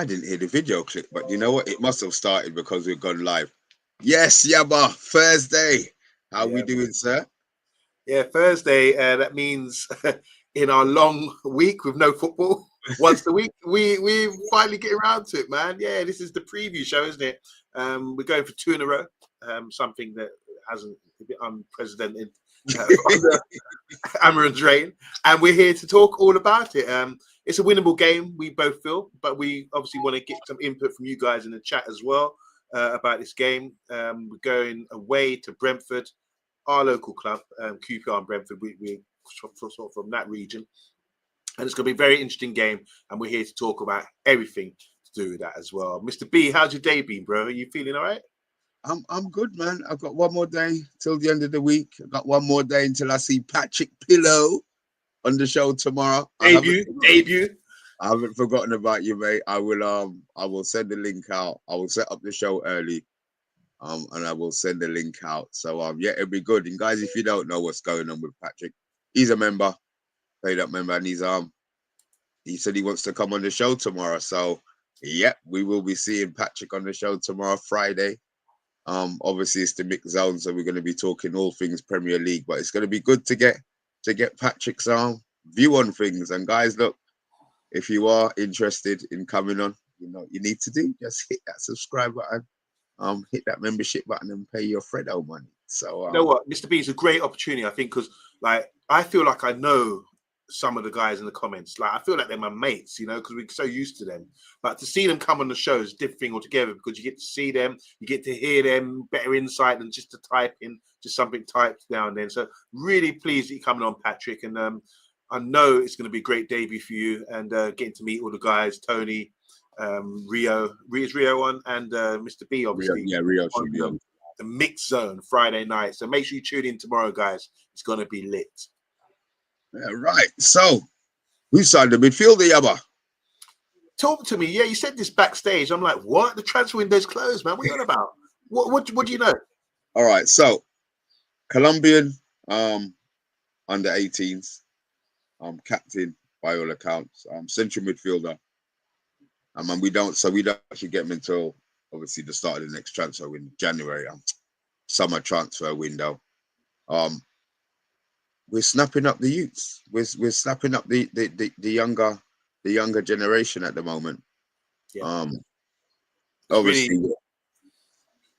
I didn't hear the video clip, but you know what? It must have started because we've gone live. Yes, Yabba, Thursday. How we doing, sir? Yeah, Thursday. That means in our long week with no football, once a week, we finally get around to it, man. Yeah, this is the preview show, isn't it? We're going for 2 in a row. Something that hasn't a bit unprecedented under AMORIM's reign, and we're here to talk all about it. It's a winnable game, we both feel, but we obviously want to get some input from you guys in the chat as well about this game. We're going away to Brentford, our local club, QPR and Brentford. We're sort of from that region, and it's going to be a very interesting game. And we're here to talk about everything to do with that as well. Mr. B, how's your day been, bro? Are you feeling all right? I'm good, man. I've got one more day till the end of the week. I've got one more day until I see Patrick Pillow on the show tomorrow. Debut. I haven't forgotten about you, mate. I will send the link out. I will set up the show early. And I will send the link out. So yeah, it'll be good. And guys, if you don't know what's going on with Patrick, he's a member, paid up member, and he said he wants to come on the show tomorrow. So yeah, we will be seeing Patrick on the show tomorrow, Friday. Obviously it's the mixed zone, so we're going to be talking all things Premier League, but it's going to be good to get Patrick's view on things. And guys, look, if you are interested in coming on, you know what you need to do, just hit that subscribe button, hit that membership button, and pay your Fredo money. So you know what, Mr. B, is a great opportunity, I think, because like I feel like I know some of the guys in the comments. Like I feel like they're my mates, you know, because we're so used to them. But to see them come on the show is a different thing altogether, because you get to see them, you get to hear them, better insight than just to type in just something typed down then. So really pleased that you're coming on, Patrick, and I know it's going to be a great debut for you, and getting to meet all the guys, Tony, Rio on, and Mr. B, obviously. Rio should be on the mixed zone Friday night. So make sure you tune in tomorrow, guys. It's going to be lit. Yeah, right. So, who's signed the midfielder, Yabba? Talk to me. Yeah, you said this backstage. I'm like, what? The transfer window's closed, man. What are you on about? What do you know? All right. So, Colombian, under 18s, captain by all accounts, central midfielder. And we don't actually get him until obviously the start of the next transfer window, January, summer transfer window. We're snapping up the youths. We're snapping up the younger generation at the moment. Yeah. Obviously, really,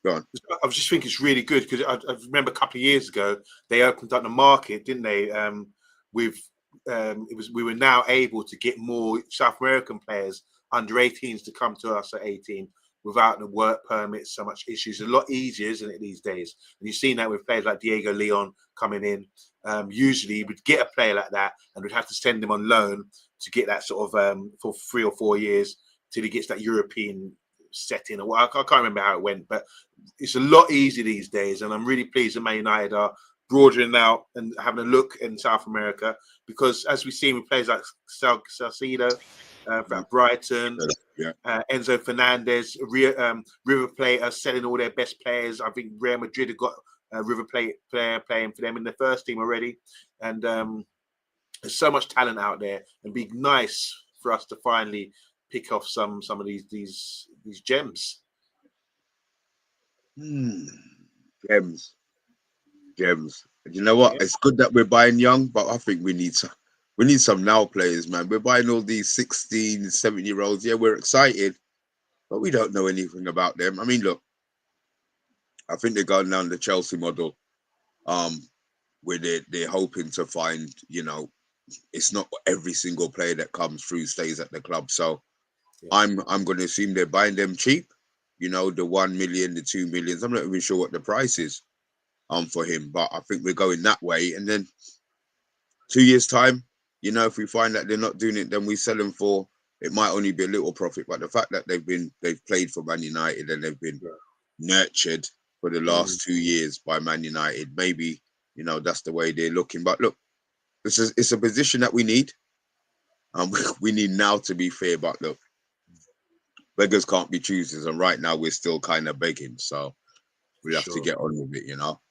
go on. I was just thinking it's really good, because I remember a couple of years ago they opened up the market, didn't they? We were now able to get more South American players under 18s to come to us at 18 without the work permits, so much issues. A lot easier, isn't it, these days? And you've seen that with players like Diego Leon coming in. Usually we'd get a player like that and we'd have to send him on loan to get that sort of for 3 or 4 years till he gets that European setting. Or I can't remember how it went, but it's a lot easier these days. And I'm really pleased that Man United are broadening out and having a look in South America, because as we've seen with players like Salcido, from Brighton, Enzo Fernandez, River Plate are selling all their best players. I think Real Madrid have got a River Plate player playing for them in the first team already. And there's so much talent out there, and be nice for us to finally pick off some of these gems. Gems. You know what? Yeah. It's good that we're buying young, but I think we need some now players, man. We're buying all these 16, 17-year-olds. Yeah, we're excited, but we don't know anything about them. I mean, look, I think they're going down the Chelsea model, where they're hoping to find, you know, it's not every single player that comes through stays at the club. So yeah. I'm going to assume they're buying them cheap, you know, the 1 million, the 2 millions. I'm not even sure what the price is for him, but I think we're going that way. And then 2 years time, you know, if we find that they're not doing it, then we sell them for, it might only be a little profit. But the fact that they've played for Man United and they've been nurtured for the last 2 years by Man United, maybe, you know, that's the way they're looking. But look, it's a position that we need. We need now, to be fair, but look, beggars can't be choosers, and right now we're still kind of begging, so we have to get on with it, you know.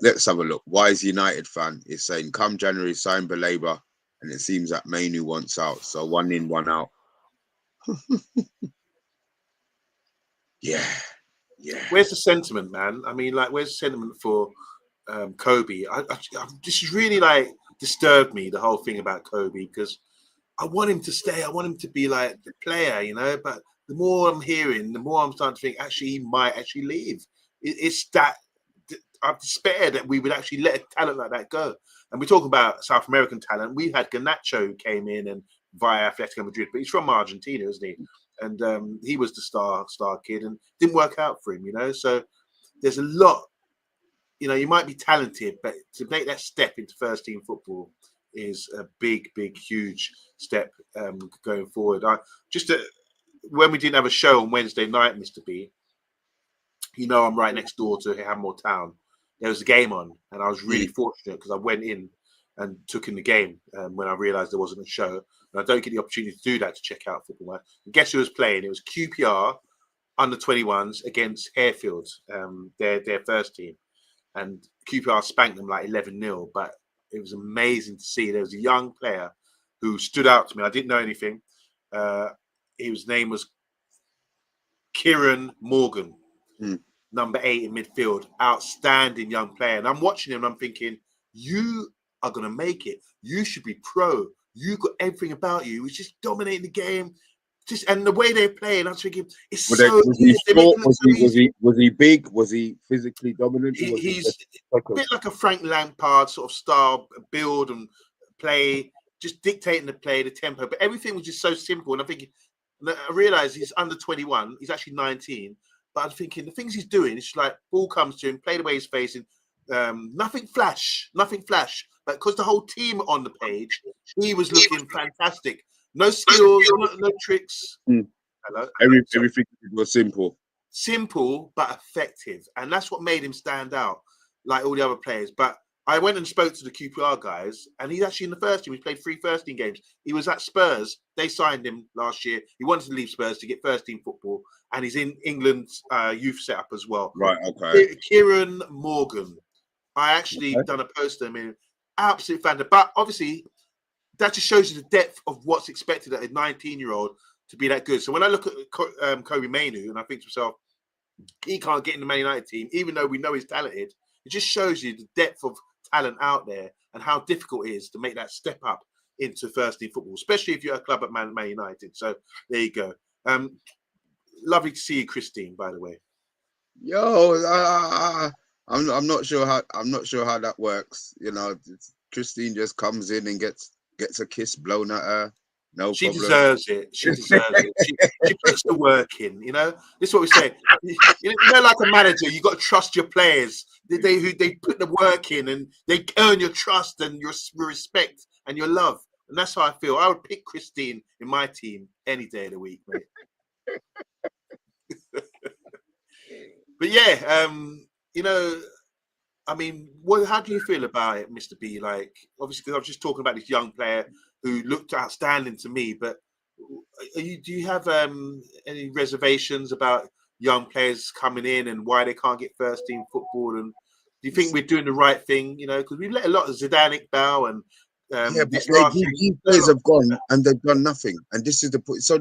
Let's have a look. Wise United fan is saying, come January, sign Baleba, and it seems that Mainu wants out. So 1 in, 1 out. Yeah, yeah. Where's the sentiment, man? I mean, like, where's the sentiment for Kobe? This has really like disturbed me, the whole thing about Kobe, because I want him to stay. I want him to be like the player, you know. But the more I'm hearing, the more I'm starting to think actually he might actually leave. It's that I've despaired that we would actually let a talent like that go. And we're talking about South American talent. We had Garnacho who came in and via Atletico Madrid, but he's from Argentina, isn't he? And he was the star kid, and didn't work out for him, you know. So there's a lot. You know, you might be talented, but to make that step into first team football is a big, huge step going forward. When we didn't have a show on Wednesday night, Mr. B, you know, I'm right next door to Hammore Town. There was a game on, and I was really fortunate because I went in and took in the game when I realised there wasn't a show. And I don't get the opportunity to do that to check out football. And guess who was playing? It was QPR under 21s against Harefield, their first team. And QPR spanked them like 11-0. But it was amazing to see. There was a young player who stood out to me. I didn't know anything. His name was Kieran Morgan. Number 8 in midfield, outstanding young player. And I'm watching him and I'm thinking, you are going to make it. You should be pro. You got everything about you. He's just dominating the game. And the way they're playing, I'm thinking, it's Was so he short? Was he big? Was he physically dominant? He's a bit like a Frank Lampard sort of style, build and play, just dictating the play, the tempo. But everything was just so simple. And I'm thinking, I realised he's under 21. He's actually 19. But I'm thinking the things he's doing, it's like ball comes to him, play the way he's facing, nothing flash. But because the whole team on the page, he was looking fantastic. No skills, no tricks. Hello? Everything was simple. Simple, but effective. And that's what made him stand out, like all the other players. But I went and spoke to the QPR guys, and he's actually in the first team. He played 3 first team games. He was at Spurs. They signed him last year. He wanted to leave Spurs to get first team football, and he's in England's youth setup as well. Right, okay. Kieran Morgan. I actually done a post of him in absolute fan. But obviously, that just shows you the depth of what's expected at a 19-year-old to be that good. So when I look at Kobe Mainoo, and I think to myself, he can't get in the Man United team, even though we know he's talented. It just shows you the depth of talent out there and how difficult it is to make that step up into first team football, especially if you're a club at Man United. So there you go. Lovely to see you, Christine, by the way. Yo, I'm not sure how that works. You know, Christine just comes in and gets a kiss blown at her. No she problem. Deserves it. She deserves it. She puts the work in. You know, this is what we say. You know, like a manager, you got to trust your players. They put the work in and they earn your trust and your respect and your love. And that's how I feel. I would pick Christine in my team any day of the week, mate. But yeah, you know, I mean, how do you feel about it, Mr. B? Like, obviously, because I was just talking about this young player who looked outstanding to me. But do you have any reservations about young players coming in and why they can't get first team football? And do you think we're doing the right thing? You know, because we've let a lot of Zidane Iqbal and yeah, but these players have gone and they've done nothing. And this is the point. So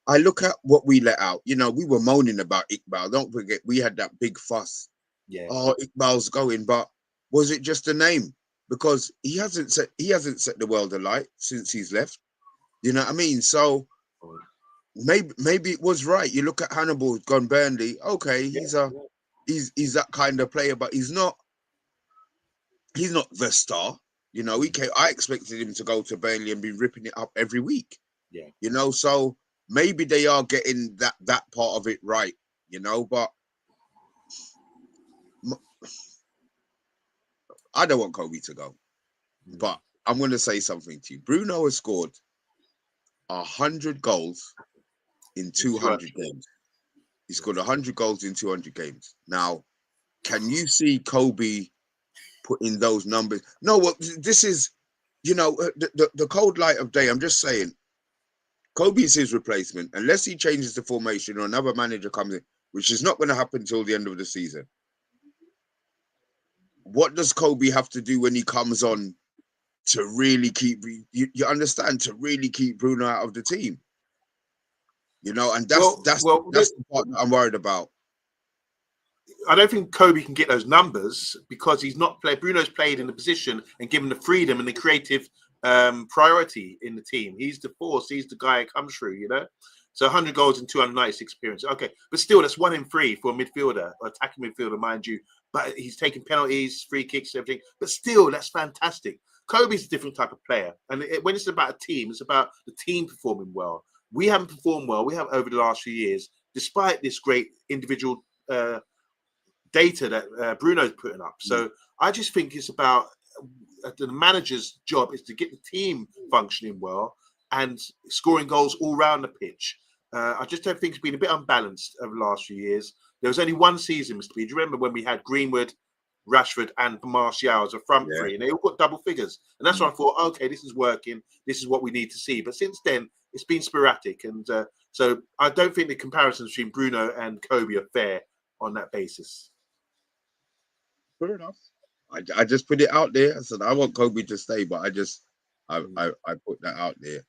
I look at what we let out. You know, we were moaning about Iqbal. Don't forget, we had that big fuss. Yeah. Oh, Iqbal's going, but was it just a name? Because he hasn't set the world alight since he's left. You know what I mean? So maybe it was right. You look at Hannibal, gone Burnley. Okay, he's that kind of player, but he's not the star. You know, I expected him to go to Burnley and be ripping it up every week. Yeah. You know, so maybe they are getting that part of it right. You know, but I don't want Kobe to go. But I'm going to say something to you. Bruno has scored 100 goals in 200 games. He scored 100 goals in 200 games. Now, can you see Kobe putting those numbers? No, well, this is, you know, the cold light of day. I'm just saying, Kobe's his replacement. Unless he changes the formation or another manager comes in, which is not going to happen till the end of the season. What does Kobe have to do when he comes on to really keep, you understand, to really keep Bruno out of the team? You know, and that's the part that I'm worried about. I don't think Kobe can get those numbers because he's not played. Bruno's played in the position and given the freedom and the creative priority in the team. He's the force. He's the guy that comes through, you know. So 100 goals and 296 appearances. Okay, but still, that's 1 in 3 for a midfielder, or attacking midfielder, mind you. But he's taking penalties, free kicks, everything. But still, that's fantastic. Kobe's a different type of player, and when it's about a team, it's about the team performing well. We haven't performed well. We have over the last few years, despite this great individual data that Bruno's putting up. So I just think it's about the manager's job is to get the team functioning well and scoring goals all around the pitch. I just don't think it's been a bit unbalanced over the last few years. There was only one season, Mr. B. Do you remember when we had Greenwood, Rashford, and Martial as a front three, and they all got double figures? And that's why I thought, okay, this is working. This is what we need to see. But since then, it's been sporadic. And so I don't think the comparisons between Bruno and Kobe are fair on that basis. Fair enough. I just put it out there. I said I want Kobe to stay, but I put that out there.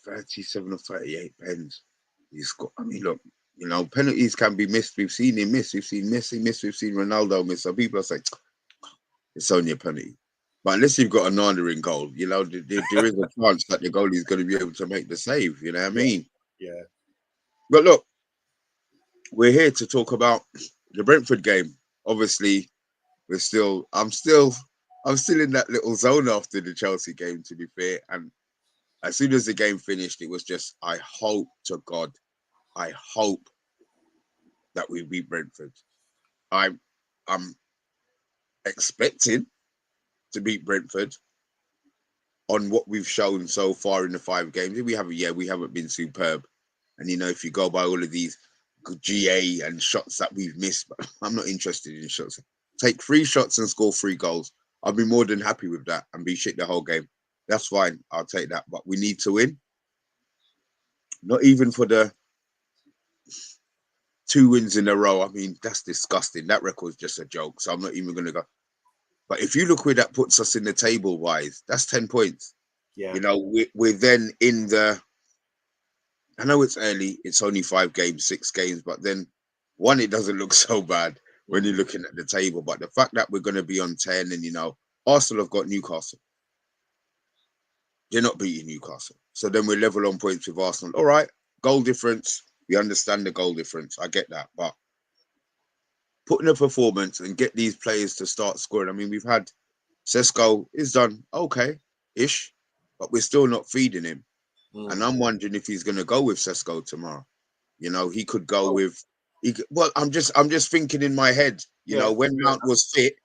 37 or 38 pens. He's got. I mean, look, you know, penalties can be missed. We've seen him miss. We've seen Messi miss. We've seen Ronaldo miss. So people are saying it's only a penalty. But unless you've got a Nana in goal, you know, there is a chance that the goalie is going to be able to make the save. You know what I mean? Yeah. But look, we're here to talk about the Brentford game. Obviously, I'm still in that little zone after the Chelsea game, to be fair. And as soon as the game finished, it was just, I hope to God, I hope that we beat Brentford. I'm expecting to beat Brentford on what we've shown so far in the 5 games. We haven't been superb. And, you know, if you go by all of these GA and shots that we've missed, but I'm not interested in shots. Take 3 shots and score 3 goals. I'll be more than happy with that and be shit the whole game. That's fine. I'll take that. But we need to win. Not even for the 2 wins in a row. I mean, that's disgusting. That record's just a joke. So I'm not even going to go. But if you look where that puts us in the table wise, that's 10 points. Yeah. You know, we're then in the, I know it's early. It's only 5 games, 6 games. But then, one, it doesn't look so bad when you're looking at the table. But the fact that we're going to be on 10 and, you know, Arsenal have got Newcastle. They're not beating Newcastle. So then we're level on points with Arsenal. All right, goal difference. We understand the goal difference. I get that. But putting a performance and get these players to start scoring. I mean, we've had Sesko is done okay-ish, but we're still not feeding him. And I'm wondering if he's going to go with Sesko tomorrow. You know, he could go with... I'm just thinking in my head, you know, when Mount was fit,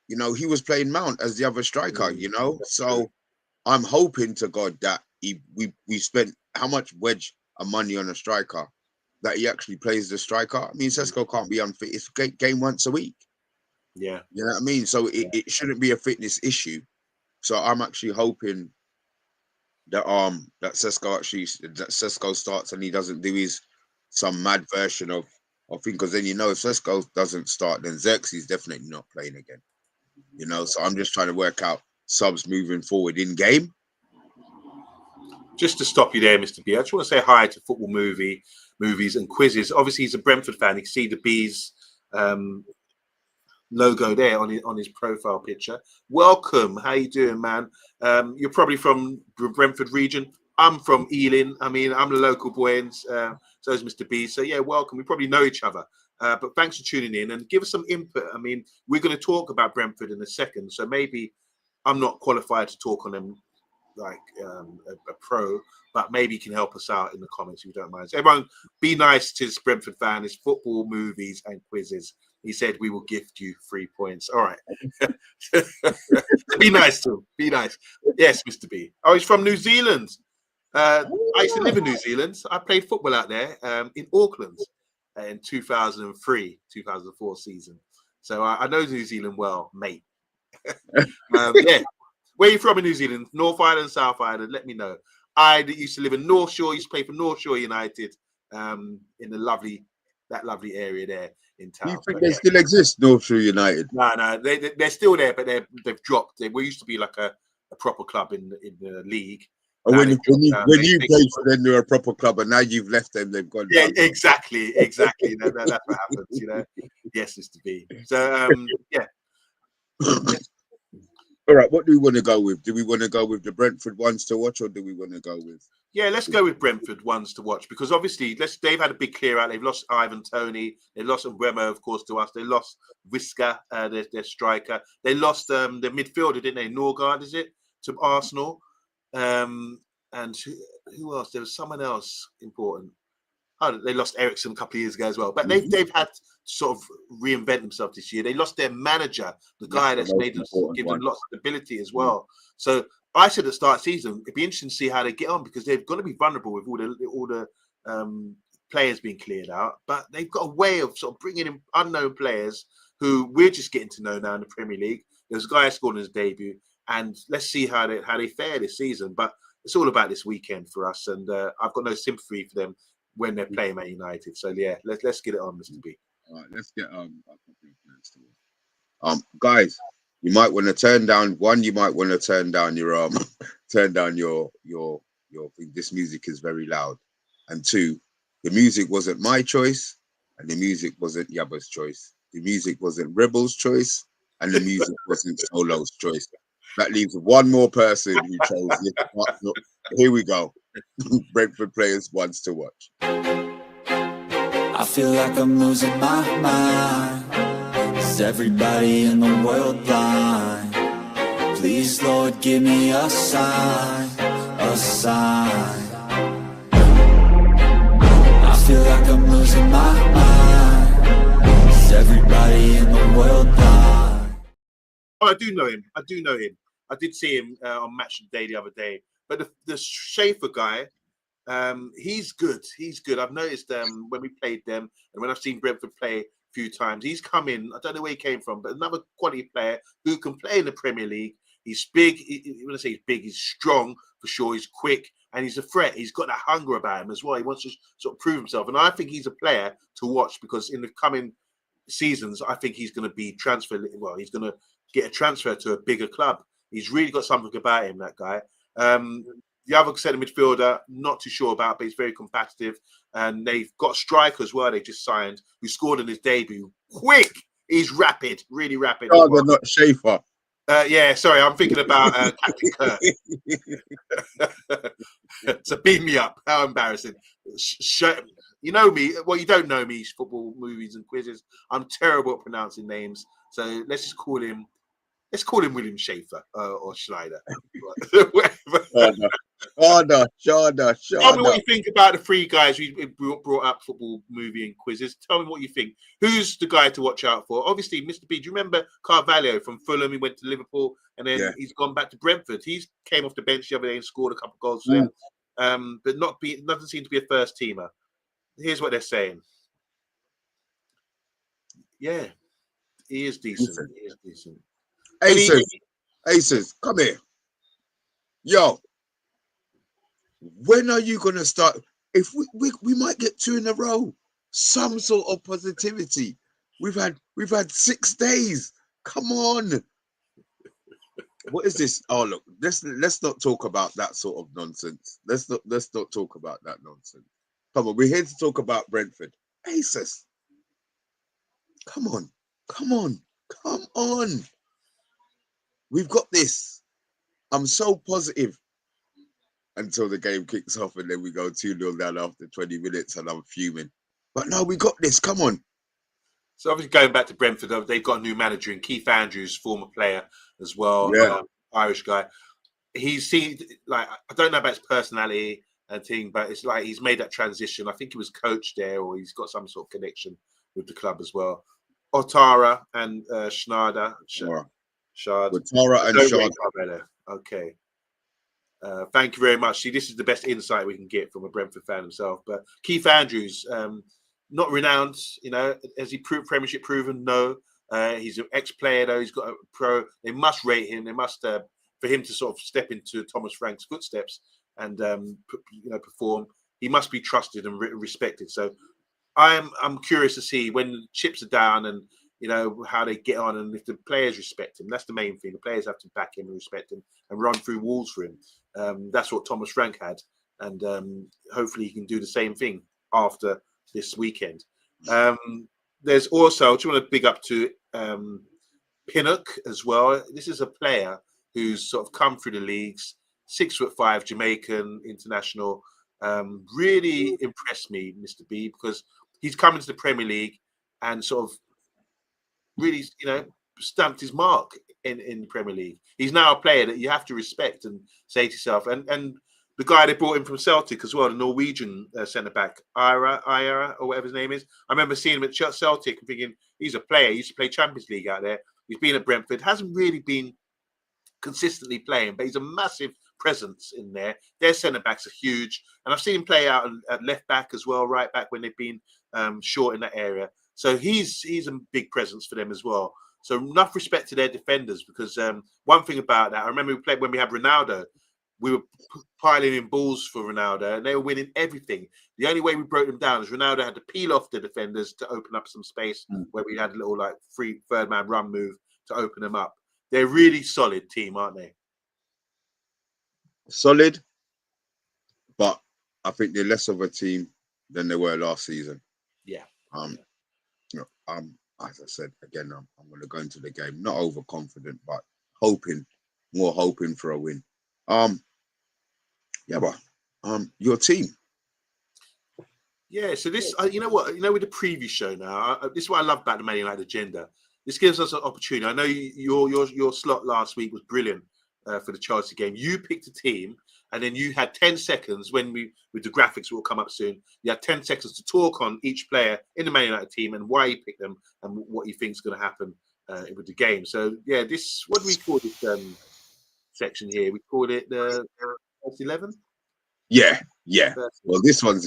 you know, he was playing Mount as the other striker, you know? So I'm hoping to God that we spent how much wedge of money on a striker that he actually plays the striker. I mean, Sesko can't be unfit. It's a game once a week. Yeah. You know what I mean? So it shouldn't be a fitness issue. So I'm actually hoping that Sesko starts and he doesn't do some mad version of thing, because then, you know, if Sesko doesn't start, then Xerxes definitely not playing again. You know, so I'm just trying to work out subs moving forward in game. Just to stop you there, Mr. B, I just want to say hi to Football Movies and Quizzes. Obviously, he's a Brentford fan. You can see the B's logo there on his profile picture. Welcome. How you doing, man? You're probably from the Brentford region. I'm from Ealing. I mean, I'm a local boy, and so is Mr. B. So, yeah, welcome. We probably know each other. But thanks for tuning in and give us some input. I mean, we're going to talk about Brentford in a second, so maybe I'm not qualified to talk on them like a pro, but maybe you can help us out in the comments if you don't mind. So everyone, be nice to this Brentford fan. It's Football Movies and Quizzes. He said we will gift you 3 points. All right. Be nice to him. Be nice. Yes, Mr. B. Oh, he's from New Zealand. I used to live in New Zealand. I played football out there in Auckland in 2003, 2004 season. So I know New Zealand well, mate. Yeah. Where are you from in New Zealand? North Island, South Island? Let me know. I used to live in North Shore. Used to play for North Shore United in that lovely area there in town. Do you think they still exist, North Shore United? No, they're still there, but they've dropped. We used to be like a proper club in the league. And Now when they've dropped down. you played for them, they're a proper club, and now you've left them, they've gone Yeah, down. exactly. That's what happens. Yes, Mr. B. So yeah. All right, what do we want to go with? Do we want to go with the Brentford ones to watch, or do we want to go with? Yeah, let's go with Brentford ones to watch, because obviously they've had a big clear out. They've lost Ivan Toney. They lost Remo, of course, to us. They lost Visca, their striker. They lost the midfielder, didn't they? Norgard, is it, to Arsenal? And who else? There was someone else important. Oh, they lost Ericsson a couple of years ago as well. But they've had to sort of reinvent themselves this year. They lost their manager, the guy that's made them, give them lots of stability as well. So I said at the start of the season, it'd be interesting to see how they get on, because they're going to be vulnerable with all the players being cleared out. But they've got a way of sort of bringing in unknown players who we're just getting to know now in the Premier League. There's a guy who scored in his debut, and let's see how they fare this season. But it's all about this weekend for us, and I've got no sympathy for them when they're playing at United. So yeah, let's get it on, Mr. B. All right, let's get guys, you might want to turn down you might want to turn down your turn down your this music is very loud. And two, the music wasn't my choice, and the music wasn't Yabba's choice. The music wasn't Rebel's choice, and the music wasn't Solo's choice. That leaves one more person who chose it. Here we go. Brentford players ones to watch. I feel like I'm losing my mind. Is everybody in the world blind? Please, Lord, give me a sign, a sign. I feel like I'm losing my mind. Is everybody in the world blind? Oh, I do know him. I did see him on Match of the Day the other day. But the Schaefer guy, he's good. I've noticed when we played them, and when I've seen Brentford play a few times, he's come in. I don't know where he came from, but another quality player who can play in the Premier League. He's big. When I say he's big, he's strong for sure. He's quick, and he's a threat. He's got that hunger about him as well. He wants to sort of prove himself, and I think he's a player to watch, because in the coming seasons, I think he's going to be transferred. Well, he's going to get a transfer to a bigger club. He's really got something about him, that guy. The other centre midfielder, not too sure about, but he's very competitive. And they've got a striker as well, they just signed, who scored in his debut. Quick! He's rapid, really rapid. Oh, they're not Schaefer. Yeah, sorry, I'm thinking about Captain Kirk. So beam me up. How embarrassing. You know me. Well, you don't know me, football, movies and quizzes. I'm terrible at pronouncing names. So let's just call him... Let's call him William Schaefer or Schneider. Oh no. Tell me what you think about the three guys we brought up, football, movie, and quizzes. Tell me what you think. Who's the guy to watch out for? Obviously, Mr. B. Do you remember Carvalho from Fulham? He went to Liverpool, and then he's gone back to Brentford. He's came off the bench the other day and scored a couple of goals for them, but doesn't seem to be a first teamer. Here's what they're saying. Yeah, he is decent. He is decent. Aces, come here. Yo, when are you gonna start? If we might get 2 in a row, some sort of positivity. We've had 6 days. Come on. What is this? Oh look, let's not talk about that sort of nonsense. Let's not talk about that nonsense. Come on, we're here to talk about Brentford. Aces. Come on. We've got this. I'm so positive until the game kicks off, and then we go 2-0 down after 20 minutes, and I'm fuming. But no, we got this. Come on. So obviously going back to Brentford, they've got a new manager in Keith Andrews, former player as well, Irish guy. He's seen, like, I don't know about his personality and thing, but it's like he's made that transition. I think he was coached there, or he's got some sort of connection with the club as well. Otara and Schneider. Okay. Thank you very much. See, this is the best insight we can get from a Brentford fan himself. But Keith Andrews, not renowned, has he proved Premiership proven? No. He's an ex-player though. He's got a pro. They must rate him. They must for him to sort of step into Thomas Frank's footsteps and perform. He must be trusted and respected. So I'm curious to see when chips are down and how they get on, and if the players respect him. That's the main thing. The players have to back him and respect him and run through walls for him. That's what Thomas Frank had, and hopefully he can do the same thing after this weekend. There's also, I just want to big up to Pinnock as well. This is a player who's sort of come through the leagues, 6'5", Jamaican international. Really impressed me, Mr. B, because he's come into the Premier League and sort of really, stamped his mark in the Premier League. He's now a player that you have to respect and say to yourself, and the guy they brought in from Celtic as well, the Norwegian centre back, Ira, or whatever his name is. I remember seeing him at Celtic and thinking he's a player. He used to play Champions League out there. He's been at Brentford, hasn't really been consistently playing, but he's a massive presence in there. Their centre backs are huge, and I've seen him play out at left back as well, right back when they've been short in that area. So he's a big presence for them as well. So enough respect to their defenders, because one thing about that, I remember we played when we had Ronaldo. We were piling in balls for Ronaldo, and they were winning everything. The only way we broke them down is Ronaldo had to peel off the defenders to open up some space where we had a little third man run move to open them up. They're a really solid team, aren't they? Solid, but I think they're less of a team than they were last season. Yeah. As I said again, I'm going to go into the game not overconfident, but more hoping for a win. Yeah, but your team. Yeah, so this, with the preview show now, this is what I love about the Man United agenda. This gives us an opportunity. I know your slot last week was brilliant for the Chelsea game. You picked a team, and then you had 10 seconds with the graphics will come up soon. You had 10 seconds to talk on each player in the Man United team and why you picked them and what you think is going to happen with the game. So yeah, what do we call this section here? We called it the first 11. Yeah. Well, this one.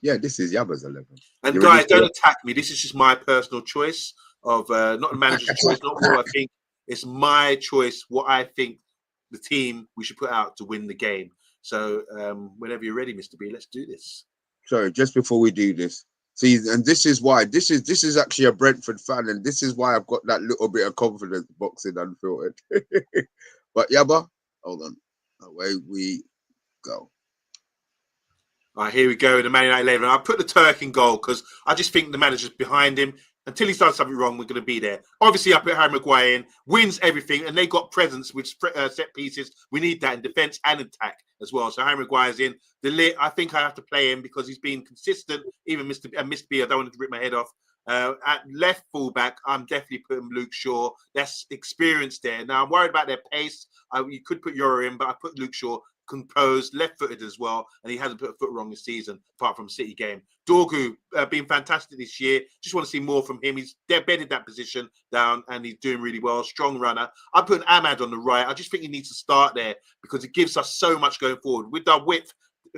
Yeah, this is Yabba's 11. And you guys, don't attack me. This is just my personal choice of not the manager's choice, not what I think. It's my choice, what I think the team we should put out to win the game. So whenever you're ready, Mr. B, let's do this. Sorry, just before we do this, see, and this is why this is actually a Brentford fan, and this is why I've got that little bit of confidence boxing unfiltered. But Yabba, hold on, away we go. All right, here we go. The Man United 11. I put the Turk in goal because I just think the manager's behind him. Until he's done something wrong, we're going to be there. Obviously, I put Harry Maguire in, wins everything, and they got presence with set pieces. We need that in defence and attack as well. So Harry Maguire's in. I think I have to play him because he's been consistent. Even Mr. B, I don't want to rip my head off. At left fullback, I'm definitely putting Luke Shaw. That's experience there. Now, I'm worried about their pace. You could put Euro in, but I put Luke Shaw. Composed, left-footed as well, and he hasn't put a foot wrong this season, apart from City game. Dorgu been fantastic this year. Just want to see more from him. He's bedded that position down, and he's doing really well. Strong runner. I'm putting Ahmad on the right. I just think he needs to start there because it gives us so much going forward. With our width,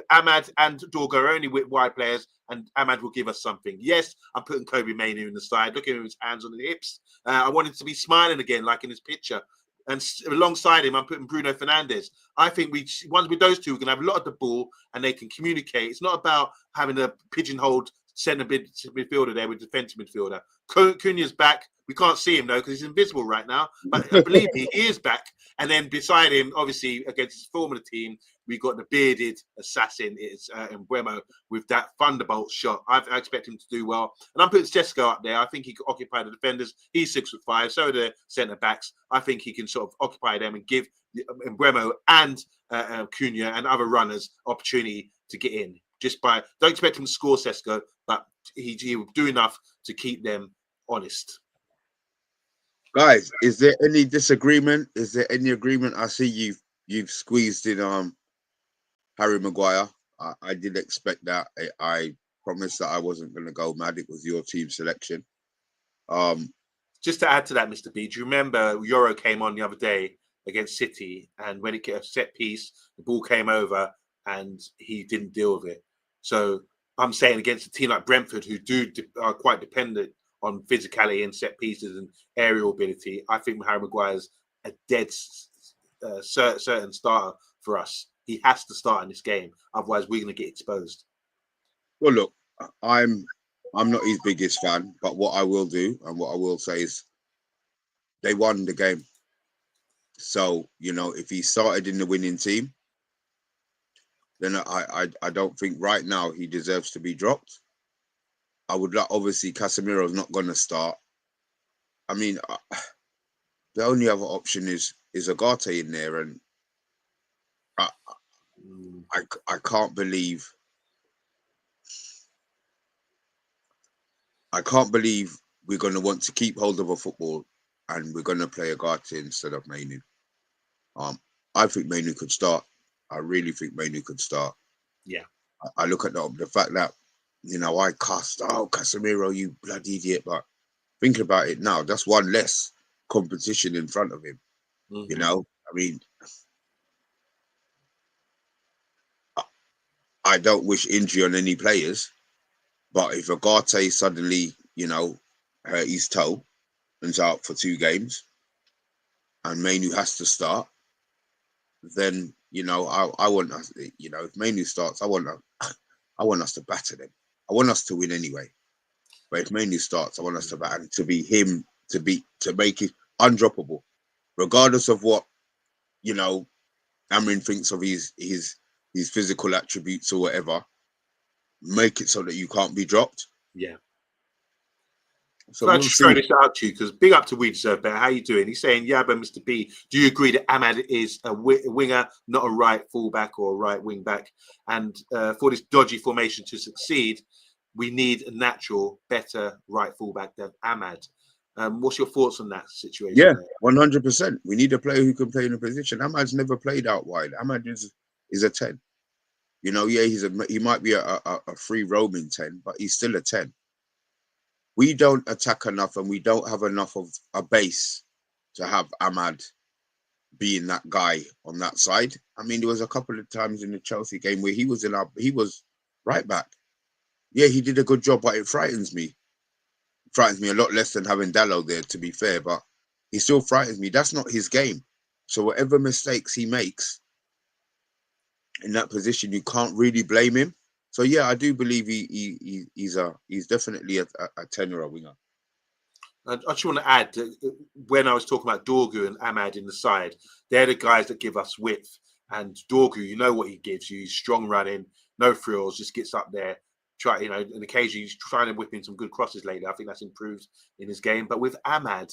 Ahmad and Dorgu are only wide players, and Ahmad will give us something. Yes, I'm putting Kobe Mainoo in the side. Look at him with his hands on the hips. I want him to be smiling again, like in his picture. And alongside him, I'm putting Bruno Fernandes. I think once with those two, we're going to have a lot of the ball and they can communicate. It's not about having a pigeonholed centre midfielder there with defensive midfielder. Cunha's back. We can't see him, though, because he's invisible right now. But believe me, he is back. And then beside him, obviously, against his former team, we got the bearded assassin, it's Mbeumo, with that thunderbolt shot. I expect him to do well. And I'm putting Sesko up there. I think he can occupy the defenders. He's 6'5", so are the centre-backs. I think he can sort of occupy them and give Mbeumo and Cunha and other runners opportunity to get in. Don't expect him to score Sesko, but he will do enough to keep them honest. Guys, is there any disagreement? Is there any agreement? I see you've squeezed in Harry Maguire. I did expect that. I promised that I wasn't going to go mad. It was your team selection. Just to add to that, Mr. B, do you remember Euro came on the other day against City, and when it hit a set piece, the ball came over and he didn't deal with it. So I'm saying against a team like Brentford, who are quite dependent on physicality and set pieces and aerial ability, I think Harry Maguire's a dead certain starter for us. He has to start in this game, otherwise we're going to get exposed. Well, look, I'm not his biggest fan, but what I will do and what I will say is they won the game. So, if he started in the winning team, then I don't think right now he deserves to be dropped. I would like, obviously Casemiro's not going to start. I mean, the only other option is Agate in there, and I I can't believe we're going to want to keep hold of a football and we're going to play Agate instead of Mainu. I think Mainu could start. I really think Mainu could start. Yeah. I look at the fact that, I cast, Casemiro, you bloody idiot. But thinking about it now, that's one less competition in front of him. Mm-hmm. I mean, I don't wish injury on any players, but if Agate suddenly, hurt his toe and's out for 2 games and Mainu has to start, then, I want us, if Mainu starts, I want us to batter them. I want us to win anyway. But if Mainu starts, I want us to batter, to be him, to make it undroppable, regardless of what, Amorim thinks of his physical attributes or whatever. Make it so that you can't be dropped. Yeah. So I'll just throw this out to you because big up to We Deserve Better. How you doing? He's saying, Yabba, Mr. B, do you agree that Ahmad is a winger, not a right fullback or a right wing back? And for this dodgy formation to succeed, we need a natural, better right fullback than Ahmad. What's your thoughts on that situation? Yeah, 100%. We need a player who can play in a position. Ahmad's never played out wide. Ahmad is a 10. He might be a free roaming 10, but he's still a 10. We don't attack enough and we don't have enough of a base to have Ahmad being that guy on that side. I mean, there was a couple of times in the Chelsea game where he was right back. Yeah, he did a good job, but it frightens me. It frightens me a lot less than having Dalot there, to be fair, but he still frightens me. That's not his game. So whatever mistakes he makes in that position, you can't really blame him. So yeah, I do believe he's definitely a 10 or a winger. I just want to add that when I was talking about Dorgu and Ahmad in the side, they're the guys that give us width. And Dorgu, you know what he gives you: strong running, no frills, just gets up there. And occasionally he's trying to whip in some good crosses lately. I think that's improved in his game. But with Ahmad,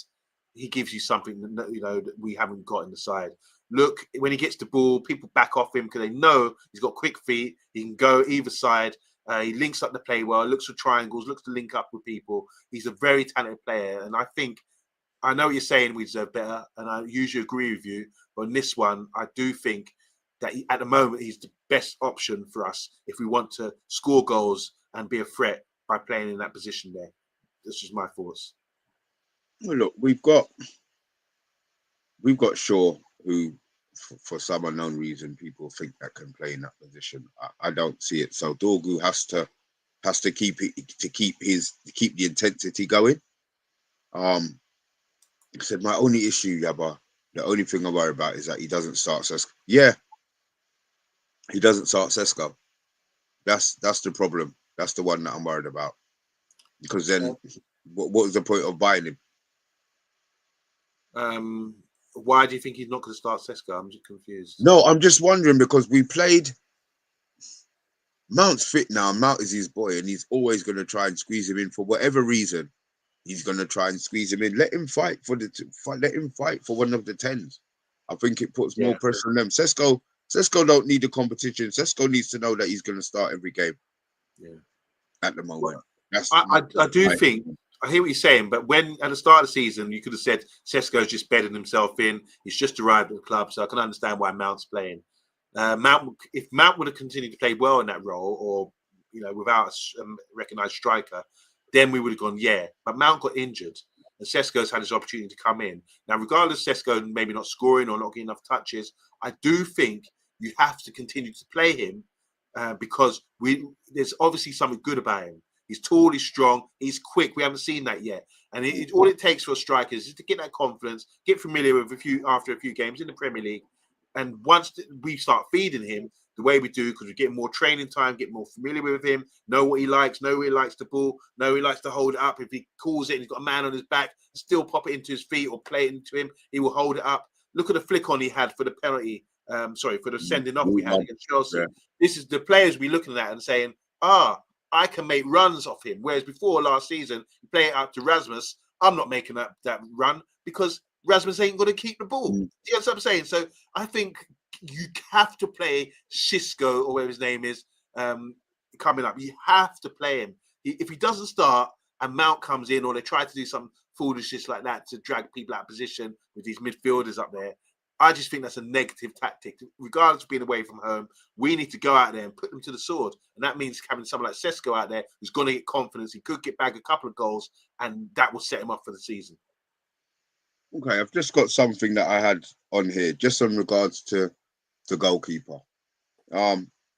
he gives you something that we haven't got in the side. Look, when he gets the ball, people back off him because they know he's got quick feet. He can go either side. He links up the play well, looks for triangles, looks to link up with people. He's a very talented player. And I know what you're saying, We Deserve Better, and I usually agree with you. But in this one, I do think that at the moment, he's the best option for us if we want to score goals and be a threat by playing in that position there. That's just my thoughts. Well, look, we've got Shaw, who, for some unknown reason, people think that can play in that position. I don't see it. So Dorgu has to keep the intensity going. I said my only issue, Yabba, the only thing I worry about is that he doesn't start Sesko. Yeah, he doesn't start Sesko. That's the problem. That's the one that I'm worried about. Because then, what was the point of buying him? Why do you think he's not going to start Sesko? I'm just confused. No, I'm just wondering because we played. Mount's fit now. Mount is his boy, and he's always going to try and squeeze him in for whatever reason. He's going to try and squeeze him in. Let him fight for one of the 10s. I think it puts more pressure on them. Sesko don't need the competition. Sesko needs to know that he's going to start every game. Yeah. At the moment, I do think. I hear what you're saying, but when at the start of the season you could have said Sesko's just bedding himself in. He's just arrived at the club, so I can understand why Mount's playing. If Mount would have continued to play well in that role, or without a recognised striker, then we would have gone But Mount got injured, and Sesko's had his opportunity to come in. Now, regardless of Sesko maybe not scoring or not getting enough touches, I do think you have to continue to play him because there's obviously something good about him. He's tall, he's strong, he's quick. We haven't seen that yet. And all it takes for a striker is to get that confidence, get familiar with after a few games in the Premier League. And once we start feeding him the way we do, because we get more training time, get more familiar with him, know what he likes, know where he likes the ball, know he likes to hold it up. If he calls it and he's got a man on his back, still pop it into his feet or play it into him, he will hold it up. Look at the flick on he had for the penalty For the sending off we had against Chelsea. Yeah. This is the players we're looking at and saying, I can make runs off him. Whereas before last season, you play it out to Rasmus. I'm not making that run because Rasmus ain't going to keep the ball. You know what I'm saying? So I think you have to play Cisco or whatever his name is coming up. You have to play him. If he doesn't start and Mount comes in, or they try to do some foolishness like that to drag people out of position with these midfielders up there, I just think that's a negative tactic. Regardless of being away from home, we need to go out there and put them to the sword. And that means having someone like Sesko out there who's going to get confidence. He could get back a couple of goals, and that will set him up for the season. Okay, I've just got something that I had on here, just in regards to the goalkeeper.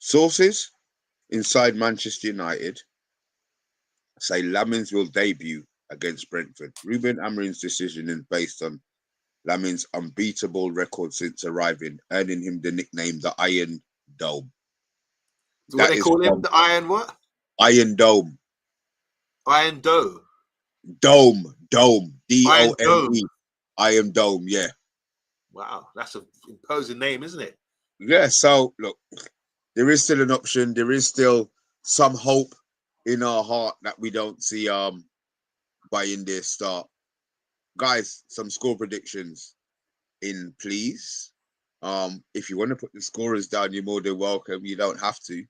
Sources inside Manchester United say Lammens will debut against Brentford. Ruben Amorim's decision is based on Lammens' unbeatable record since arriving, earning him the nickname the Iron Dome. So what they call him? The Iron what? Iron Dome. Iron Dome. Dome. Iron Dome. D-O-M-E. Iron Dome, yeah. Wow, that's an imposing name, isn't it? Yeah, so look, there is still an option. There is still some hope in our heart that we don't see Bayindir start. Guys, some score predictions in, please. If you want to put the scorers down, you're more than welcome. You don't have to.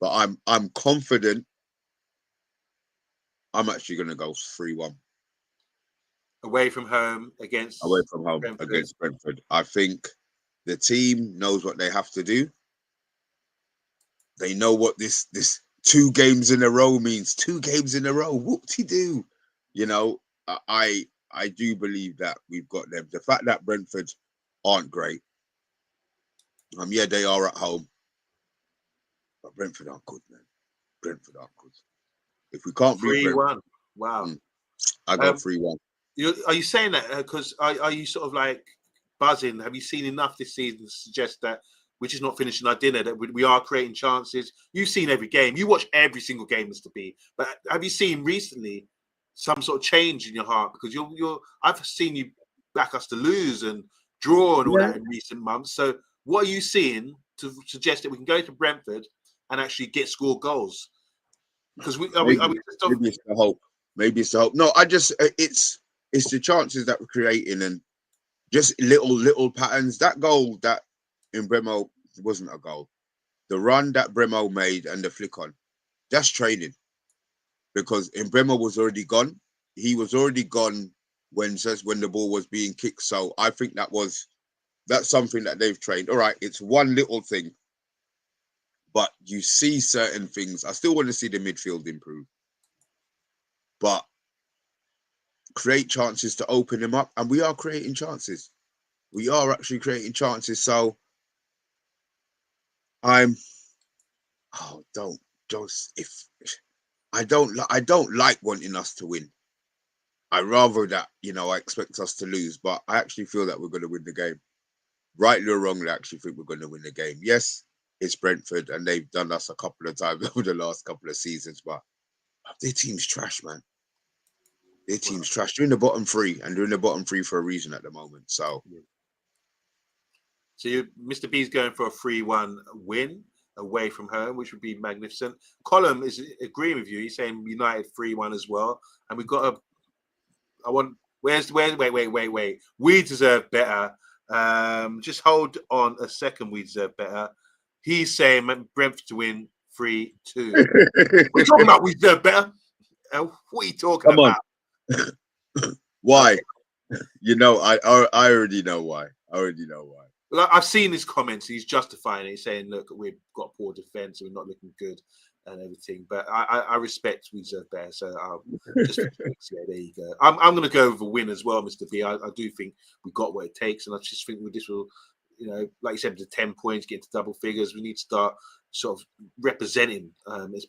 But I'm confident. I'm actually gonna go 3-1. Away from home against Brentford. Against Brentford. I think the team knows what they have to do. They know what this 2 games in a row means. 2 games in a row. Whoop-de-doo. You know, I do believe that we've got them. The fact that Brentford aren't great. Yeah, they are at home. But Brentford aren't good, man. Brentford aren't good. If we can't beat Brentford, 3-1. Wow. I go 3-1. Are you saying that because are you sort of like buzzing? Have you seen enough this season to suggest that we're just not finishing our dinner, that we are creating chances? You've seen every game. You watch every single game, Mr. B. But have you seen recently some sort of change in your heart? Because I've seen you back us to lose and draw and all that in recent months. So what are you seeing to suggest that we can go to Brentford and actually score goals? Because maybe it's the hope. Maybe it's the hope. No, it's the chances that we're creating and just little patterns. That goal that in Bremo wasn't a goal. The run that Bremo made and the flick on, that's training. Because in Bremo was already gone. He was already gone when the ball was being kicked. So I think that's something that they've trained. All right, it's one little thing. But you see certain things. I still want to see the midfield improve. But create chances to open them up. And we are creating chances. We are actually creating chances. So I don't like wanting us to win. I rather that, I expect us to lose, but I actually feel that we're going to win the game. Rightly or wrongly, I actually think we're going to win the game. Yes, it's Brentford and they've done us a couple of times over the last couple of seasons, but their team's trash, man. Their team's trash. They're in the bottom 3 and they're in the bottom 3 for a reason at the moment. So Mr. B's going for a 3-1 win away from home, which would be magnificent. Colin is agreeing with you. He's saying United 3-1 as well. And we've got wait. We deserve better. Just hold on a second. We deserve better. He's saying Brentford to win 3-2. We're talking about we deserve better. What are you talking about? Why? I already know why. Well, I've seen his comments. He's justifying it. He's saying, look, we've got poor defence. We're not looking good and everything. But I respect we deserve better. So just there you go. I'm going to go with a win as well, Mr. B. I do think we got what it takes. And I just think this will, like you said, the 10 points, get to double figures. We need to start sort of representing.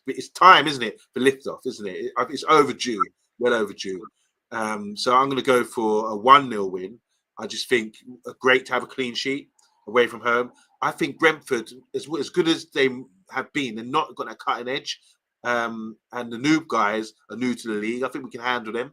It's time, isn't it, for lift-off, isn't it? It's overdue, well overdue. So I'm going to go for a 1-0 win. I just think great to have a clean sheet away from home. I think Brentford, as good as they have been, they're not got that cutting edge. And the noob guys are new to the league. I think we can handle them.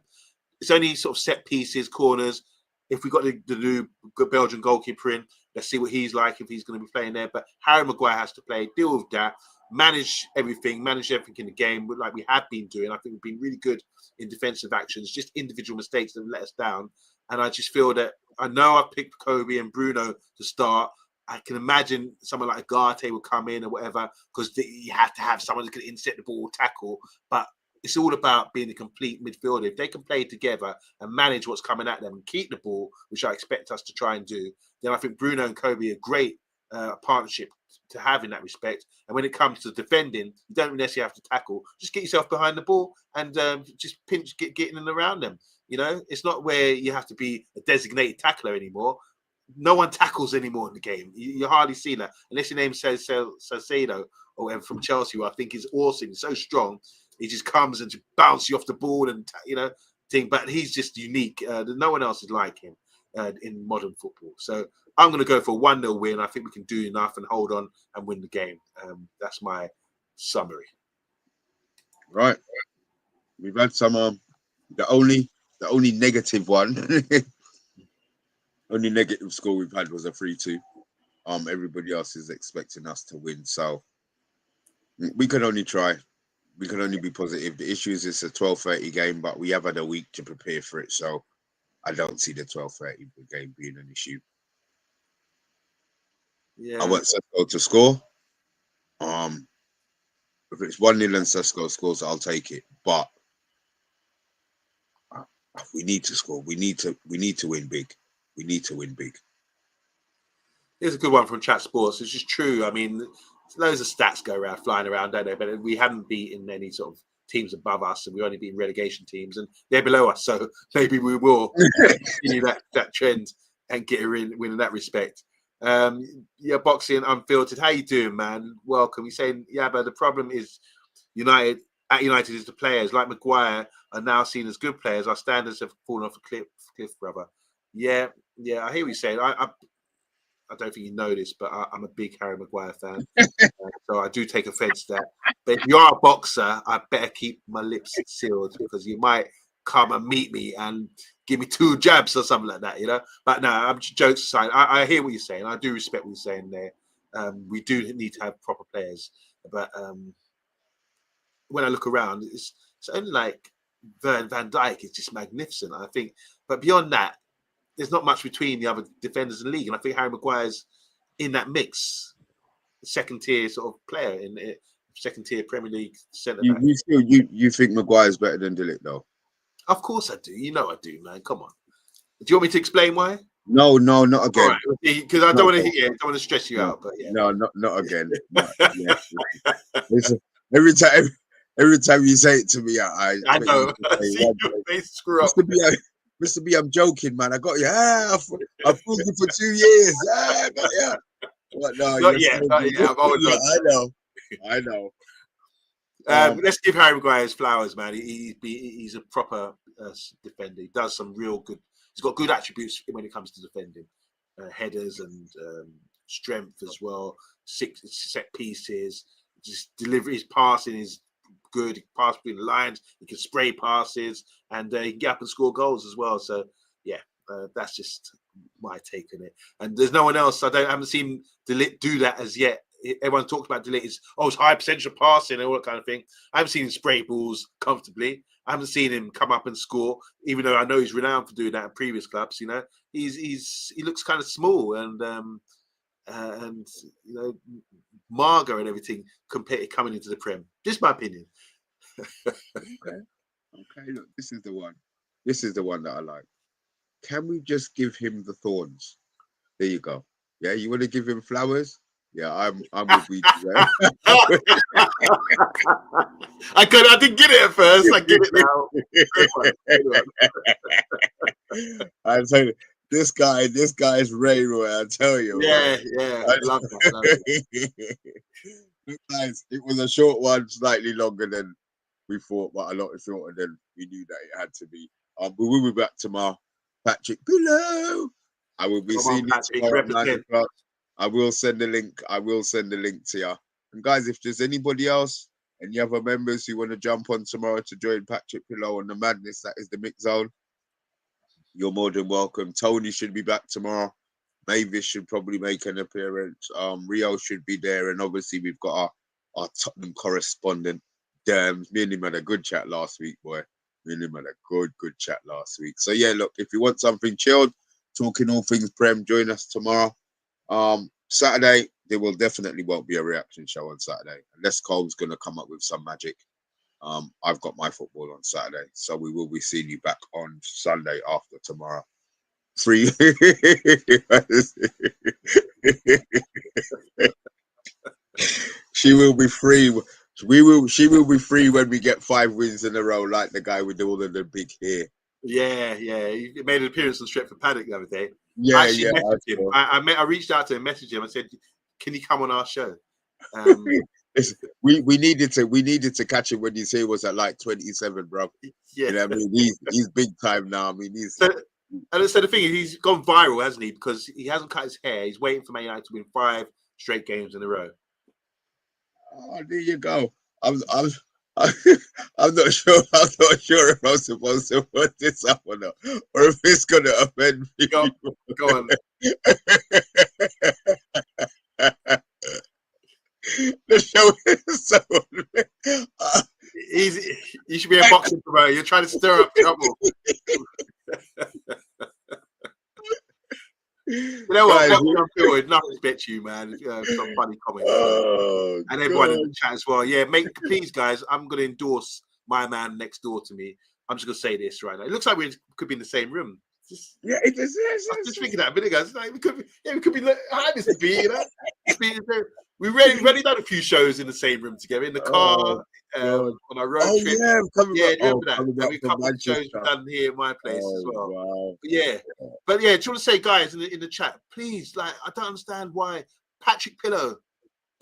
It's only sort of set pieces, corners. If we got the new Belgian goalkeeper in, Let's see what he's like if he's going to be playing there. But Harry Maguire has to play, deal with that, manage everything in the game like we have been doing. I think we've been really good in defensive actions, just individual mistakes that have let us down. And I just feel that I know I've picked Kobe and Bruno to start. I can imagine someone like Agate will come in or whatever, because you have to have someone that can intercept the ball, tackle. But it's all about being a complete midfielder. If they can play together and manage what's coming at them and keep the ball, which I expect us to try and do, then I think Bruno and Kobe are a great partnership to have in that respect. And when it comes to defending, you don't necessarily have to tackle. Just get yourself behind the ball and just pinch, get in and around them. You know, it's not where you have to be a designated tackler anymore. No one tackles anymore in the game. You hardly see that unless your name says Salcedo or whatever from Chelsea, who I think is awesome. He's so strong. He just comes and just bounces you off the ball and thing. But he's just unique. No one else is like him in modern football. So I'm going to go for a 1-0 win. I think we can do enough and hold on and win the game. That's my summary. Right. We've had some. The only negative one. Only negative score we've had was a 3-2. Everybody else is expecting us to win, so we can only try. We can only be positive. The issue is it's a 12:30 game, but we have had a week to prepare for it, so I don't see the 12:30 game being an issue. Yeah, I want Sesko to score. If it's 1-0 and Sesko scores, I'll take it. But we need to score. We need to win big. We need to win big. Here's a good one from Chat Sports. It's just true. I mean, loads of stats go around, flying around, don't they? But we haven't beaten any sort of teams above us, and we've only beaten relegation teams, and they're below us. So maybe we will continue that trend and get a win in that respect. Yeah, Boxing Unfiltered. How you doing, man? Welcome. He's saying, yeah, but the problem is United is the players like Maguire are now seen as good players. Our standards have fallen off a cliff, brother. Yeah, I hear what you're saying. I don't think you know this, but I'm a big Harry Maguire fan. So I do take offense to that. But if you are a boxer, I better keep my lips sealed, because you might come and meet me and give me 2 jabs or something like that, But no, I'm jokes aside. I hear what you're saying. I do respect what you're saying there. We do need to have proper players. But when I look around, it's only like Van Dijk is just magnificent, I think. But beyond that, there's not much between the other defenders in the league. And I think Harry Maguire's in that mix, second tier sort of player in it, second tier Premier League centre back. You think Maguire's better than De Ligt, though? Of course I do. I do, man. Come on. Do you want me to explain why? No, not again. Because I don't want to hit you. I don't want to stress you out. But yeah. No, not again. Listen, every time you say it to me, I know. I see your face screw up. Mr. B, I'm joking, man. I got you. I've fooled you for 2 years. Yeah. What, no, not yet. I'm always I know. Let's give Harry Maguire his flowers, man. He's a proper defender. He does some real good. He's got good attributes when it comes to defending, headers and strength as well. 6 set pieces, just delivery. His passing is good. He can pass between the lines. He can spray passes, and he can get up and score goals as well. So yeah, that's just my take on it. And there's no one else. I haven't seen De Ligt do that as yet. Everyone talks about De Ligt is it's high percentage of passing and all that kind of thing. I haven't seen him spray balls comfortably. I haven't seen him come up and score, even though I know he's renowned for doing that in previous clubs. He looks kind of small and Marga and everything compared coming into the Prem. Just my opinion. Okay. Look, this is the one. This is the one that I like. Can we just give him the thorns? There you go. Yeah, you want to give him flowers? Yeah, I'm with you. I didn't get it at first. I get it now. I tell you, this guy's Ray Roy. I tell you. Yeah. I love that. Guys, it was a short one, slightly longer than we thought, but a lot shorter than we knew that it had to be. We will be back tomorrow. Patrick Pillow. I will be seeing you tomorrow at 9 o'clock. I will send the link to you. And guys, if there's anybody else, any other members who want to jump on tomorrow to join Patrick Pillow on the madness that is the Mix Zone, you're more than welcome. Tony should be back tomorrow. Mavis should probably make an appearance. Rio should be there, and obviously we've got our Tottenham correspondent, Derms. Me and him had a good chat last week, boy. Me and him had a good chat last week. So yeah, look, if you want something chilled, talking all things Prem, join us tomorrow. Saturday, there will definitely won't be a reaction show on Saturday, unless Cole's gonna come up with some magic. I've got my football on Saturday, so we will be seeing you back on Sunday after tomorrow. Free. She will be free. She will be free when we get 5 wins in a row, like the guy with all of the big hair. Yeah. He made an appearance on Stretford Paddock the other day. Yeah, I actually messaged him. I reached out to him, messaged him. I said, "Can you come on our show?" We needed to catch him when his hair was at like 27, bro. Yeah, you know what I mean, he's big time now. I mean, So the thing is, he's gone viral, hasn't he? Because he hasn't cut his hair. He's waiting for Man United to win 5 straight games in a row. Oh, there you go. I'm not sure. I'm not sure if I'm supposed to put this up or not, or if it's gonna offend people. Go on. The show is so. You should be a boxing promoter. You're trying to stir up trouble. You know what? Nothing beats you, man. Some funny comments. And everyone in the chat as well. Yeah, please, guys, I'm going to endorse my man next door to me. I'm just going to say this right now. It looks like we could be in the same room. Yeah, it is. I was just thinking that a minute ago. Like, we could be behind this B, you know? We already done a few shows in the same room together, in the car, on our road trip. Yeah, remember that? And we couple of shows done here in my place as well. Wow. But yeah, do you want to say, guys, in the chat, please, like, I don't understand why Patrick Pillow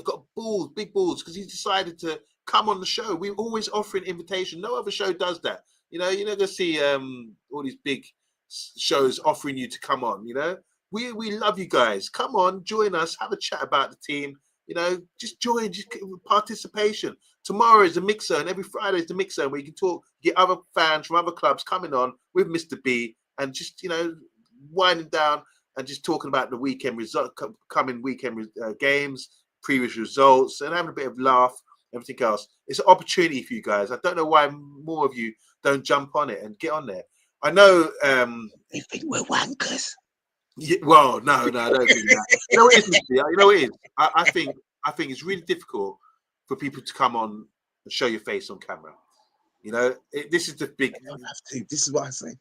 got balls, big balls, because he decided to come on the show. We're always offering invitation. No other show does that. You know, you're not going to see all these big shows offering you to come on. You know, we love you guys. Come on, join us, have a chat about the team. You know, just join, just participation. Tomorrow is the mix zone. Every Friday is the mix zone where you can talk, get other fans from other clubs coming on with Mr. B and just, you know, winding down and just talking about the weekend coming weekend games, previous results, and having a bit of laugh, everything else. It's an opportunity for you guys. I don't know why more of you don't jump on it and get on there. I know. They think we're wankers. Yeah, well, no, I don't think that. You know what it is, you know what it is? I think it's really difficult for people to come on and show your face on camera. You know, this is the big. You don't have to. This is what I say.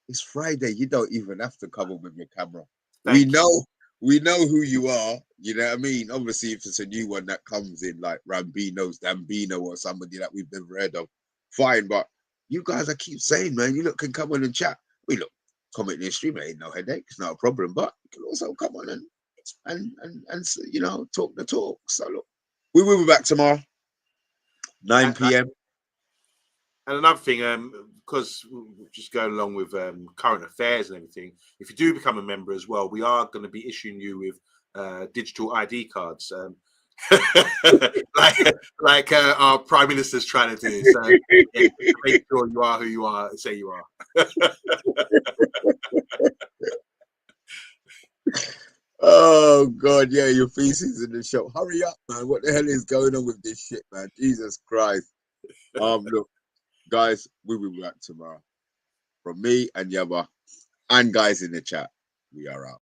It's Friday. You don't even have to come on with your camera. We know who you are. You know what I mean? Obviously, if it's a new one that comes in, like Rambino's Dambino or somebody that we've never heard of, fine. But you guys, I keep saying, man, you look can come on and chat. We look. Comment in the stream ain't no headache, it's not a problem, but you can also come on and you know, talk the talk. So look, we will be back tomorrow, 9 p.m. And another thing, because we're just going along with current affairs and everything, if you do become a member as well, we are going to be issuing you with digital ID cards, like our Prime Minister's trying to do. So yeah, make sure you are who you are and say you are. Oh God, yeah, your feces in the shop. Hurry up, man. What the hell is going on with this shit, man? Jesus Christ. Look, guys, we will be back tomorrow. From me and Yabba and guys in the chat, we are out.